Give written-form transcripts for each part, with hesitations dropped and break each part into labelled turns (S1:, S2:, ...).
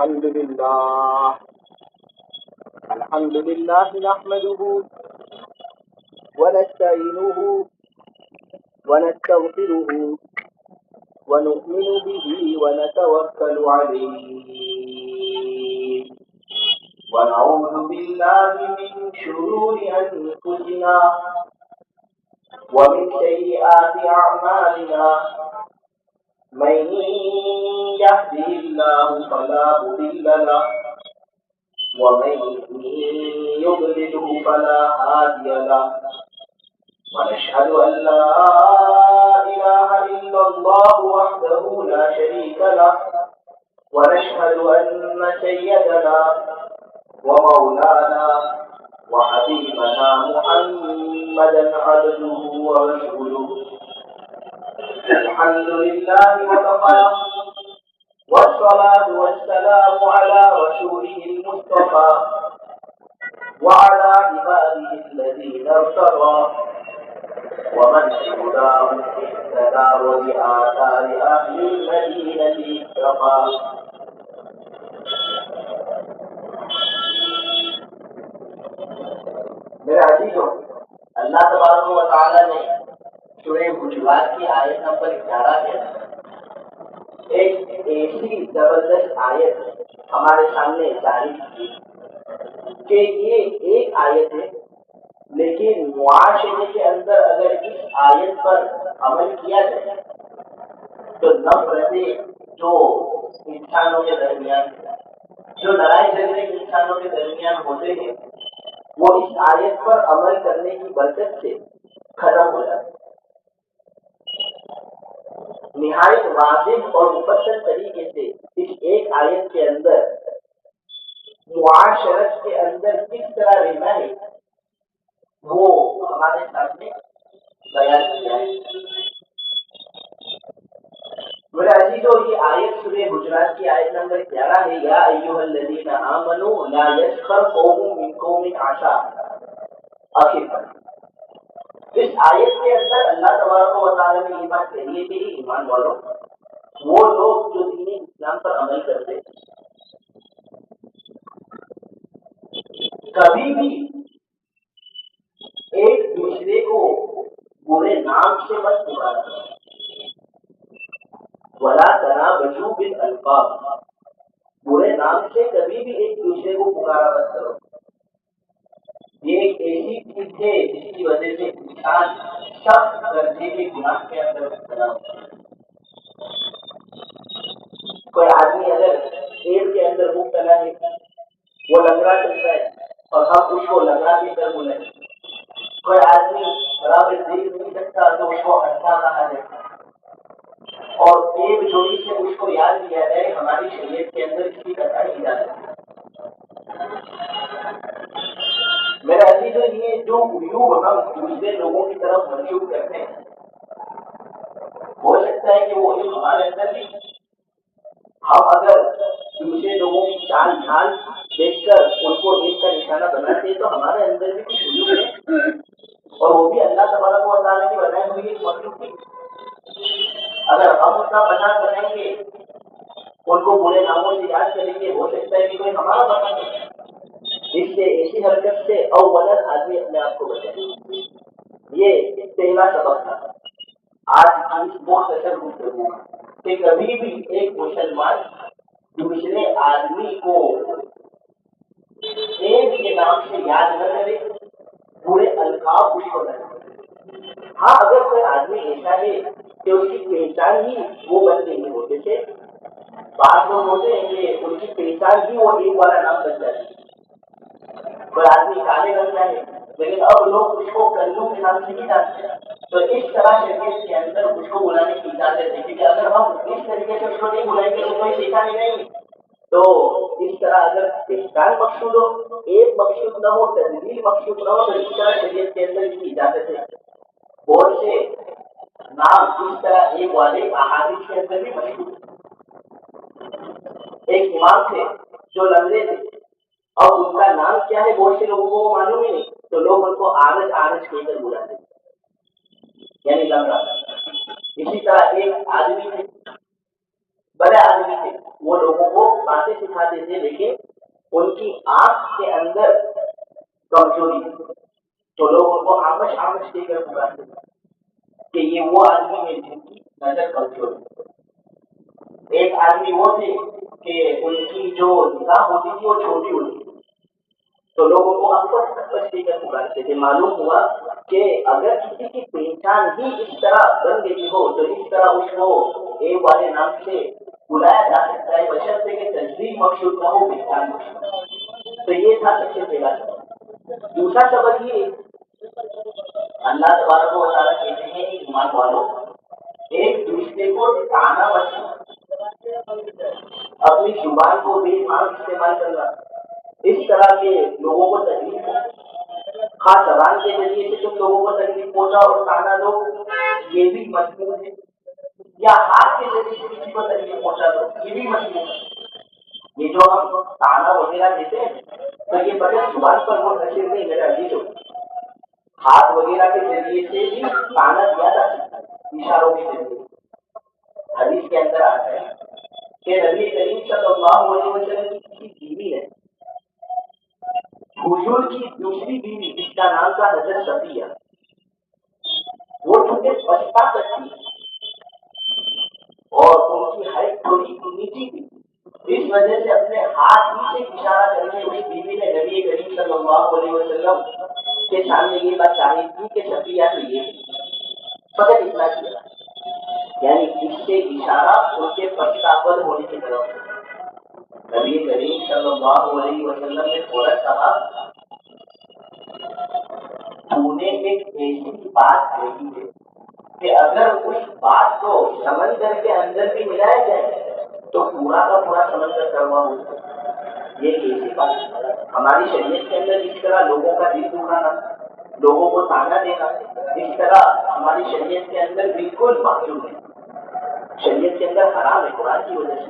S1: الحمد لله نحمده ونستعينه ونستغفره ونؤمن به ونتوكل عليه ونعوذ بالله من شرور أنفسنا ومن سيئات أعمالنا من يهده الله فلا مضل له ومن يضلله فلا هادي له ونشهد أن لا إله إلا الله وحده لا شريك له ونشهد أن سيدنا ومولانا وحبيبنا محمدا عبده ورسوله الحمد لله وكفى والصلاة والسلام على رسوله المصطفى وعلى عباده الذين ارتضى ومن هداهم اهتدى وبآثار أهل المدينة اكتفى میرے عزیزوں، اللہ تبارک و تعالی نے سورہ حجرات کی آیت نمبر 11 کے ایک ایسی زبردست آیت ہمارے سامنے جاری کی کہ یہ ایک آیت ہے، لیکن معاشرے کے اندر اگر اس آیت پر عمل کیا جائے تو نفرتیں جو انسانوں کے درمیان، جو لڑائی جھگڑے انسانوں کے درمیان ہوتے ہیں، وہ اس آیت پر عمل کرنے کی برکت سے ختم ہو جاتے ہیں۔ نہایت واضح اور مفصل طریقے سے اس ایک آیت کے اندر معاشرت کے اندر کس طرح رہنا ہے وہ ہمارے سامنے بیان کیا ہے۔ میرے عزیزوں، یہ آیت سورہ حجرات کی آیت نمبر 11 ہے۔ یا ایھا الذین آمنوا لا یسخر قوم من قوم عسى، آخر پر اس آیت کے اندر اللہ تبارک و تعالیٰ نے یہ بات کہی ہے کہ ایمان والوں، وہ لوگ جو دین اسلام پر عمل کرتے کبھی بھی ایک دوسرے کو برے نام سے مت پکارا، ولا تنابزوا بالالقاب، برے نام سے کبھی بھی ایک دوسرے کو پکارا مت کرو۔ یہ ایک ایسی چیز ہے جس کی وجہ سے انسان سخت درجے کے گناہ کے اندر مبتلا ہوتا ہے۔ کوئی آدمی اگر پیڑ کے اندر مبتلا ہے، وہ لنگڑا چلتا ہے اور ہم اس کو لنگڑا کے کر بولیں۔ کوئی آدمی برابر دیکھ نہیں سکتا تو اس کو اندھا کہا جاتا ہے، اور ایک جوڑی سے اس کو یاد کیا جائے، ہماری شریعت کے اندر کسی طرح کی جا سکتی ہے۔ میرے عزیزوں، یہ جو عیوب ہم دوسرے لوگوں کی طرف منسوخ کرتے ہیں، ہو سکتا ہے کہ وہ عیوب ہمارے اندر بھی، ہم اگر دوسرے لوگوں کی چال ڈھال دیکھ کر ان کو ایک کا نشانہ بناتے ہیں تو ہمارے اندر بھی کچھ عیوب ہے، اور وہ بھی اللہ تبارک و تعالیٰ کی بنائی ہوئی ایک مخلوق ہے۔ اگر ہم ان کا بنا بنائیں گے، ان کو برے ناموں سے یاد کریں گے، ہو سکتا ہے کہ کوئی ہمارا بنا دے۔ اس سے ایسی حرکت سے اولاً آدمی اپنے آپ کو بچائے۔ یہ پہلا سبق تھا آج کی اس مختصر گفتگو میں، کہ کبھی بھی ایک مسلمان دوسرے آدمی کو ایک کے نام سے یاد نہ کرے، برے القاب اس کو نہ کرے۔ ہاں، اگر کوئی آدمی ایسا ہے کہ اس کی پہچان ہی وہ بن گئی ہو، جیسے بعض لوگ ہوتے ہیں کہ ان کی پہچان ہی وہ ایک والا نام بن جاتی ہے۔ کوئی آدمی کالے رنگ کا ہے لیکن اب لوگ اس کو کلو کے نام سے نہیں جانتے، تو اس طرح شریعت کے اندر اس کو بلانے کی اجازت ہے، کیونکہ اگر ہم اس طریقے سے اس کو نہیں بلائیں گے تو کوئی پہچان ہی نہیں۔ تو اس طرح اگر پہچان مقصود ہو، ایک مقصود نہ ہو، تدبیر مقصود نہ ہو، تو اس طرح شریعت کے اندر اس کی اجازت ہے۔ بہت سے نام اس طرح ایک والے احادیث کے اندر بھی مشہور ہے۔ ایک امام تھے جو لنگڑے تھے، اور ان کا نام کیا ہے بہت سے لوگوں کو معلوم ہی نہیں، تو لوگ ان کو آرج آرج کہہ کر بلاتے تھے، یعنی لنگڑا۔ اسی طرح ایک آدمی تھے، بڑے آدمی تھے، وہ لوگوں کو باتیں دکھاتے تھے لیکن ان کی آنکھ کے اندر کمزوری تھی، تو لوگ ان کو آمش آمش دے کر پکارتے تھے کہ یہ وہ آدمی ہے جن کی نظر کمزور ہے۔ ایک آدمی وہ تھے کہ ان کی جو نگاہ ہوتی تھی وہ چھوٹی ہوتی تھی، تو لوگوں کو اکبر دے کر پکارتے تھے۔ معلوم ہوا کہ اگر کسی کی پہچان ہی اس طرح بن گئی ہو تو اس طرح اس کو اے والے نام سے بلایا جا سکتا ہے، بشرطے کہ تصدیق مقصود نہ ہو، پہچان مقصود۔ تو یہ تھا سب سے پہلا سبق۔ دوسرا سبق یہ، اللہ تبارک و تعالیٰ کہتے ہیں ایمان والوں ایک دوسرے کو تانا مت، اپنی زبان کو بے ایمان استعمال کرنا، اس طرح کے لوگوں کو تکلیف ہو، خاص زبان کے ذریعے سے تم لوگوں کو تکلیف پہنچا اور تانا دو، یہ بھی مضمون ہے، یا ہاتھ کے ذریعے سے کسی کو تکلیف پہنچا دو، یہ بھی مضمون ہے۔ یہ جو ہم تانا وغیرہ دیتے ہیں تو یہ بغیر زبان پر وہ نشر نہیں، میرا عزیز ہو، ہاتھ وغیرہ کے ذریعے سے بھی تانا دیا جا سکتا ہے، اشاروں کے ذریعے۔ حدیث کے اندر آتا ہے کہ نبی کریم صلی اللہ علیہ وسلم کی کسی بیوی ہے، حضور کی دوسری بیوی جس کا نام تھا حضرت صفیہ، وہ چونکہ پستا تھی اور ان کی ہائٹ تھوڑی نیچی تھی، اس وجہ سے اپنے ہاتھ ہی سے اشارہ کر کے اس بیوی نے نبی کریم صلی اللہ علیہ وسلم کے سامنے یہ بات چاہی تھی کہ صفیہ تو یہ فقط اتنا کیا، یعنی اس سے اشارہ ان کے پستا ہونے کی طرف۔ نبی کریم صلی اللہ علیہ وسلم نے فوراً کہا تو نے ایک ایسی بات کہی ہے کہ اگر اس بات کو سمندر کے اندر بھی ملایا جائے تو پورا کا پورا سمندر کروا ہو جائے۔ یہ ایسی بات ہماری شریعت کے اندر اس طرح لوگوں کا دل دکھانا، لوگوں کو تانا دینا، اس طرح ہماری شریعت کے اندر بالکل معصوم ہے، شریعت کے اندر حرام ہے، قرآن کی وجہ سے۔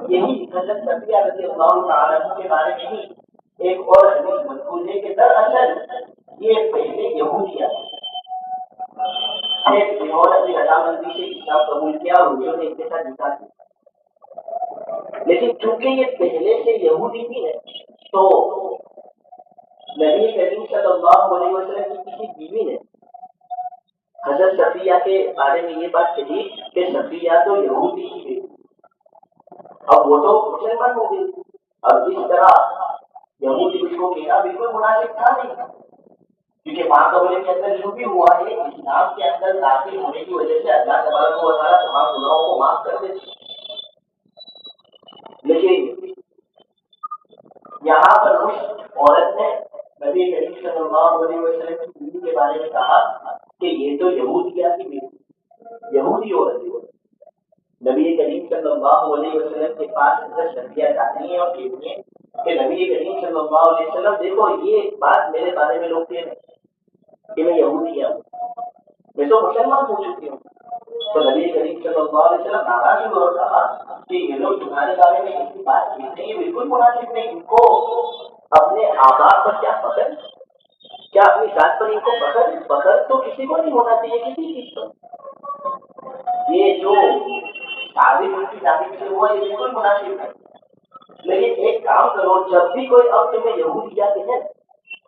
S1: یہی حضرت صفیہ رضی اللہ تعالیٰ کے بارے میں ہی ایک اور حدیث مذکور ہے کہ دراصل یہ پہلے یہودیہ اپنی رضامندی سے اسلام قبول کیا اور حضور نے ان کے ساتھ نکاح کیا، لیکن چونکہ یہ پہلے سے یہودی بھی ہے تو نبی کریم صلی اللہ علیہ وسلم کی کسی بیوی نے حضرت صفیہ کے بارے میں یہ بات کہی کہ صفیہ تو یہودی ہی ہے، اب وہ تو مسلمان ہو گئی، اب اس طرح یہودی اس کو کہنا بالکل مناسب تھا نہیں، کیونکہ ماقبلے کے اندر جو بھی ہوا ہے اسلام کے اندر داخل ہونے کی وجہ سے اللہ تبارک و تعالیٰ تمام گناہوں کو معاف کر دیتے۔ لیکن یہاں پر اس عورت نے نبی کریم صلی اللہ علیہ وسلم کی بیوی کے بارے میں کہا کہ یہ تو یہودیہ کی بیوی، یہودی عورت ہے۔ نبی کریم صلی اللہ علیہ وسلم کے پاس حضرت صفیہ جاتی ہیں اور کہتی ہیں کہ نبی کریم صلی اللہ علیہ وسلم دیکھو یہ بات میرے بارے میں لوگ کہہ رہے ہیں کہ میں یہودیہ ہوں، میں تو مسلمان ہو چکی ہوں۔ تو نبی کریم صلی اللہ علیہ وسلم ناراض ہوئے اور کہا کہ یہ لوگ تمہارے بارے میں ایسی بات کہتے ہیں، یہ بالکل مناسب نہیں، ان کو اپنے آباء پر کیا فخر، کیا اپنی ذات پر ان کو فخر تو کسی کو نہیں ہونا چاہیے کسی چیز پر، یہ جو تعبیر ان کی تعبیر سے ہوا یہ بالکل مناسب ہے۔ لیکن ایک کام کرو، جب بھی کوئی اب تمہیں یہودیہ کہے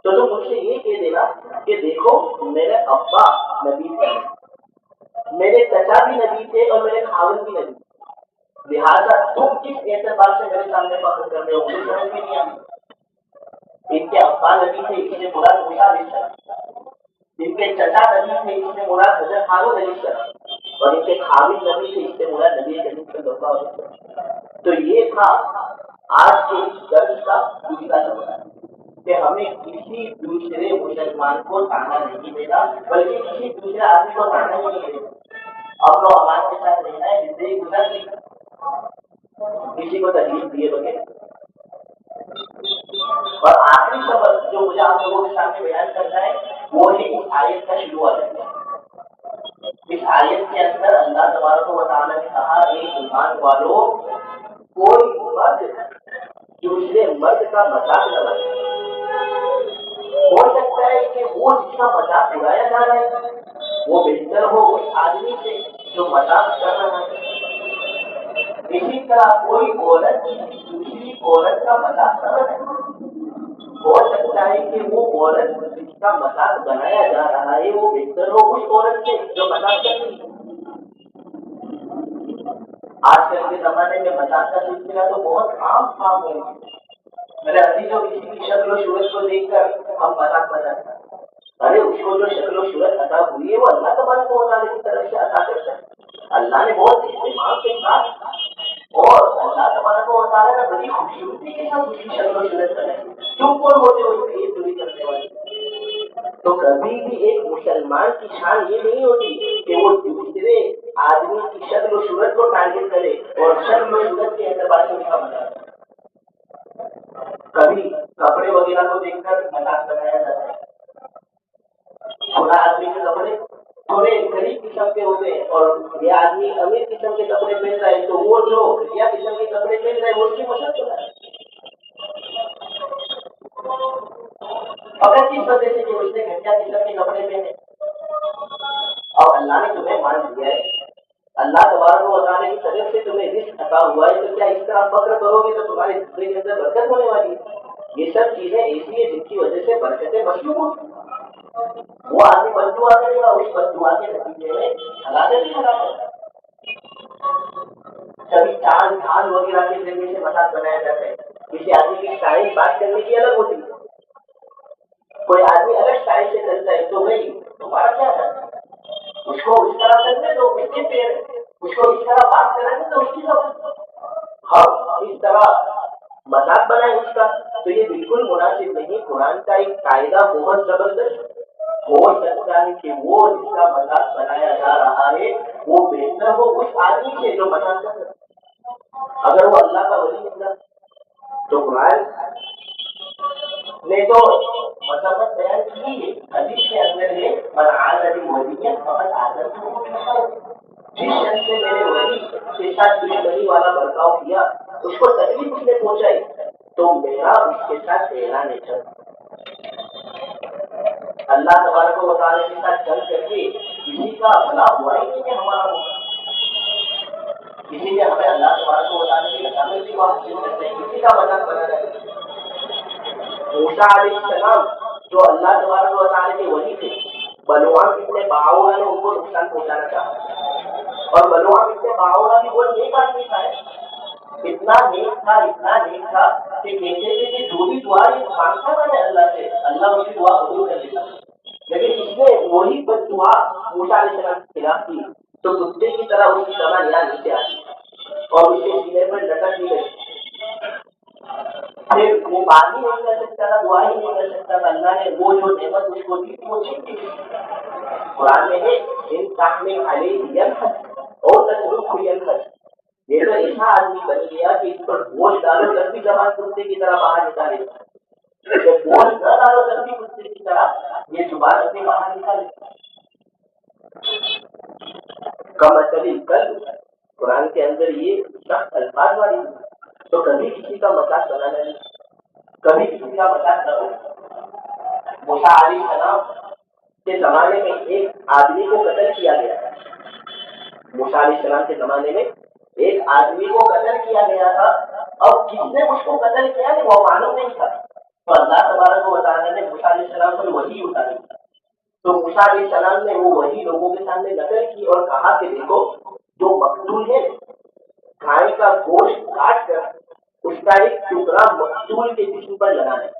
S1: تو تم مجھ سے یہ کہہ دینا کہ دیکھو میرے ابا نبی تھے، میرے چچا بھی نبی تھے اور میرے خاوند بھی نبی تھے، لہٰذا تم کس اعتبار سے میرے سامنے فخر کر رہے ہو، مجھے سمجھ میں نہیں آتی۔ ان کے ابا نبی تھے اس سے مراد موسیٰ علیہ السلام، ان کے چچا نبی تھے اس سے مراد حضرت ہارون علیہ السلام، اور ان کے خاوند نبی تھے اس سے مراد نبی کریم صلی اللہ علیہ وسلم۔ تو یہ تھا آج کے اس درس کا دوسرا سبق کہ ہمیں کسی دوسرے مسلمان کو تانا نہیں دینا، بلکہ کسی دوسرے آدمی کو تانا ہی نہیں دینا، امن و امان کے ساتھ رہنا ہے، زندگی گزارنی، کسی کو تکلیف دیے بغیر۔ اور آخری سبق جو مجھے آپ لوگوں کے سامنے بیان کرنا ہے وہ ہے اس آیت کا شروعات۔ اس آیت کے اندر اللہ تبارک و تعالیٰ نے کہا ایک ایمان والو کوئی مرد دوسرے مرد کا مذاق نہ بنائے۔ ہو سکتا ہے کہ وہ جس کا مذاق اڑایا جا رہا ہے وہ بہتر ہو اس آدمی سے جو مذاق کر رہا ہے، اسی طرح کوئی عورت کسی دوسری عورت کا مذاق نہ بنائے. ہو سکتا ہے کہ وہ عورت جس کا مذاق بنایا جا رہا ہے وہ بہتر ہو اس عورت سے جو مذاق کر رہی ہے. آج کل کے زمانے میں مذاق کا سلسلہ تو بہت عام کام ہے. میرے عزیزوں کسی کی شکل و صورت کو دیکھ کر ہم مذاق بناتے ہیں. ارے اس کو جو شکل و صورت عطا ہوئی ہے وہ اللہ تبارک و تعالیٰ کی طرف سے عطا کرتا ہے. اللہ نے بہت اہتمام کے ساتھ اور اللہ تبارک و تعالیٰ کا بڑی خوبصورتی کے ساتھ اس کی شکل و صورت بنائی. کیوں کون ہوتے اس میں یہ چوری کرنے والے؟ تو کبھی بھی ایک مسلمان کی شان یہ نہیں ہوتی کہ وہ دوسرے آدمی کی شکل و صورت کو ٹارگیٹ کرے اور شکل و صورت کے اعتبار سے اس کا مذاق. کبھی کپڑے وغیرہ کو دیکھ کر مذاق بنایا جاتا ہے. تھوڑا آدمی کے کپڑے تھوڑے غریب قسم کے ہوتے ہیں اور یہ آدمی امیر قسم کے کپڑے پہن رہا ہے تو وہ جو گھٹیا قسم کے کپڑے پہن رہا ہے وہ اس کی مشق ہو رہا ہے. فقط اس وجہ سے کہ اس نے گھٹیا قسم کے کپڑے پہنے. اور اللہ نے تمہیں مان دیا ہے, اللہ تبارک و تعالیٰ کی طرف سے تمہیں رزق عطا ہوا ہے, تو کیا اس طرح فخر کرو گے تو تمہاری زندگی کے اندر برکت ہونے والی ہے؟ یہ سب چیزیں ایسی ہیں جن کی وجہ سے برکتیں مشروع ہوتی. وہ آدمی بددعا کرے گا, اس بددعا کے نتیجے میں ہلاکت ہی ہلاکت. کبھی چال ڈھال وغیرہ کے ذریعے سے مذاق بنایا جاتا ہے. کسی آدمی کی اسٹائل بات کرنے کی الگ ہوتی ہے. کوئی آدمی الگ اسٹائل سے چلتا ہے تو بھائی تمہارا کیا ہے, اس کو اس طرح چلنے دو, اس کے پیر, اس کو اس طرح بات کرانے دو, اس کی زبان. ہم اس طرح مذاق بنائیں اس کا تو یہ بالکل مناسب نہیں. قرآن کا ایک قاعدہ بہت زبردست. ہو سکتا ہے کہ وہ جس کا مذاق بنایا جا رہا ہے وہ بہتر ہو اس آدمی سے جو مذاق کر رہا ہے. اگر وہ اللہ کا ولی نکلا تو قرآن نے تو مسافت بیان کی ہے. حدیث کے اندر ہے من عاد لی ولیًا فقد آذنته بالحرب. جس شخص نے میرے ولی کے ساتھ دشمنی والا برتاؤ کیا, اس کو تکلیف اس نے پہنچائی, تو میرا اس کے ساتھ اعلان ہے جنگ. اللہ تبارک و تعالیٰ کے ساتھ جنگ کر کے کسی کا بھلا ہوا ہی نہیں ہے ہمارا ہوگا. کسی نے ہمیں اللہ تبارک و تعالیٰ کی رحمت کی بات حاصل کرتے ہیں, کسی کا مذاق بنانا ہے. موسیٰ علیہ السلام جو اللہ تبارک و تعالیٰ کے ولی تھے, بلعام ابن باعورہ نے ان کو نقصان پہنچانا چاہا, اور بلعام ابن باعورہ بھی وہ نیک آدمی تھا, اتنا نیک تھا کہ کہتے تھے کہ جو بھی دعا مانگتا میں نے اللہ سے, اللہ اس کی دعا قبول کر لیتا. لیکن اس نے وہی بد دعا موسیٰ علیہ السلام کے خلاف کی تو کتے کی طرح اس کی زبان یہاں نیچے آ گئی اور اس کے سینے پر لٹک بھی گئی. پھر وہ بات ہی نہیں کر سکتا تھا, دعا ہی نہیں کر سکتا تھا. اللہ نے وہ جو نعمت اس کو دی وہ چھین دی. قرآن میں ہے ان تحمل علیہ ینحت اور تترکہ ینحت. یہ تو ایسا آدمی بن گیا کہ اس پر بوجھ ڈالو تب بھی زبان کتے کی طرح باہر نکالے, بوجھ نہ ڈالو تب بھی کتے کی طرح یہ زبان اپنے باہر نکالے. کمثل الکلب, قرآن کے اندر یہ سخت الفاظ والی ہے. تو کبھی کسی کا مذاق بنانا نہیں, کبھی کسی کا مذاق نہ ہو. موسیٰ علیہ السلام کے زمانے میں ایک آدمی کو قتل کیا گیا تھا. موسیٰ علیہ السلام کے زمانے میں ایک آدمی کو قتل کیا گیا تھا, اور کس نے اس کو قتل کیا ہے وہ معلوم نہیں تھا. تو اللہ تبارک و تعالیٰ نے موسیٰ علیہ السلام پر وحی اتاری. تو موسیٰ علیہ السلام نے وہ وحی لوگوں کے سامنے نقل کی اور کہا کہ دیکھو جو مقتول ہے گائے کا گوشت کاٹ کر اس کا ایک ٹکڑا مقتول کے جسم پر لگانا ہے.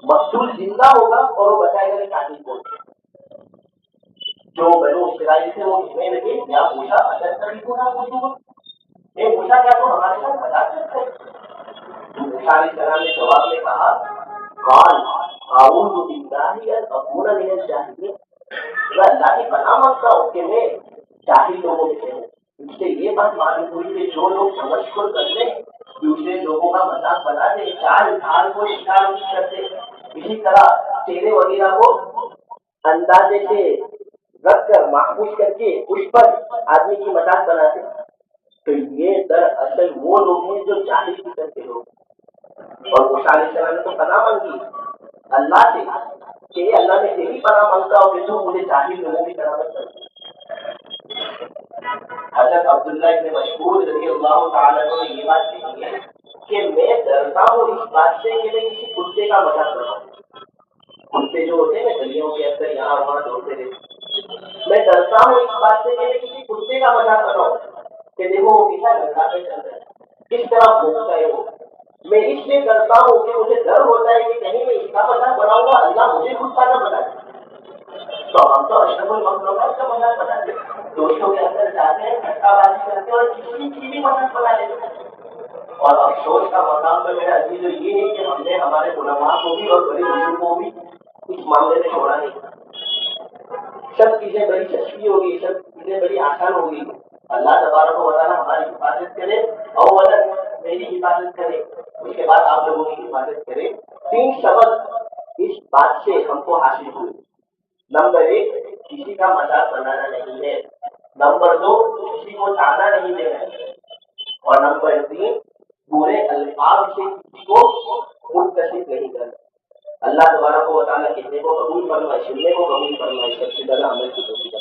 S1: مقتول زندہ ہوگا اور وہ بتائے گا کہ قاتل کون ہے. جو بنو اسرائیل سے وہ کہنے لگے یا موسیٰ اگر کبھی کو نہ پوچھو اے موسیٰ کیا تو ہمارے ساتھ مذاق کرتے ہیں. تو موسیٰ علیہ السلام نے جواب میں کہا قال اعوذ باللہ ان اکون من الجاہلین, میں اللہ کی پناہ مانگتا ہوں کہ میں جاہل لوگوں میں سے ہوں. اس سے یہ بات معلوم ہوئی کہ جو لوگ سمجھ کر کرتے دوسرے لوگوں کا مذاق بناتے, چال ڈھال کو شکار نہیں کرتے, اسی طرح چہرے وغیرہ کو اندازے سے رکھ کر محفوظ کر کے اس پر آدمی کی مذاق بناتے, تو یہ دراصل وہ لوگ ہیں جو جاہل قسم کے لوگ. اور موسیٰ علیہ السلام نے تو پناہ مانگی اللہ سے کہ اللہ نے تیری پناہ مانگتا ہوں کہ تو مجھے جاہل لوگوں کی طرح مت کر. حضرت عبداللہ ابن مسعود رضی اللہ تعالیٰ عنہ نے یہ بات کہی ہے کہ میں ڈرتا ہوں اس بات سے کہ میں کسی کتے کا مذاق کر رہا ہوں. کتے جو ہوتے ہیں نا گلیوں کے اندر یہاں وہاں دوڑتے رہتے، میں ڈرتا ہوں اس بات سے کہ میں کسی کتے کا مذاق کر رہا ہوں کہ دیکھو وہ کتنا گندا پہ چل رہا ہے، کس طرح بھونکتا ہے وہ. میں اس لیے ڈرتا ہوں کہ مجھے ڈر ہوتا ہے کہ کہیں میں اس کا مذاق بناؤں گا اللہ مجھے خود کا نہ بنا دے. تو ہم تو اشرف المخلوق کا اس کا مذاق بناتے ہیں، دوستوں کے اندر جاتے ہیں ٹھٹا بازی کرتے ہیں اور کسی کی بھی مذاق بنا لیتے ہیں. اور افسوس کا مقام پہ میرا عزیز یہ ہے کہ ہم نے ہمارے علماء کو بھی اور بڑے بزرگوں کو بھی اس معاملے میں چھوڑا نہیں. سب چیزیں بڑی سستی ہوگی، سب چیزیں بڑی آسان ہوگی. اللہ تبارک و تعالیٰ ہماری حفاظت کرے، اولا میری حفاظت کرے، اس کے بعد آپ لوگوں کی حفاظت کرے. 3 سبق اس بات سے ہم کو حاصل ہوئے. نمبر 1، کسی کا مذاق بنانا نہیں ہے. نمبر 2، کسی کو تانا نہیں دینا ہے. اور نمبر 3، برے الفاظ سے کسی کو متصل نہیں کرنا. اللہ تبارک و تعالیٰ کہنے کو قبول فرمائے، سننے کو قبول فرمائے، سب سے زیادہ عمل کی توفیق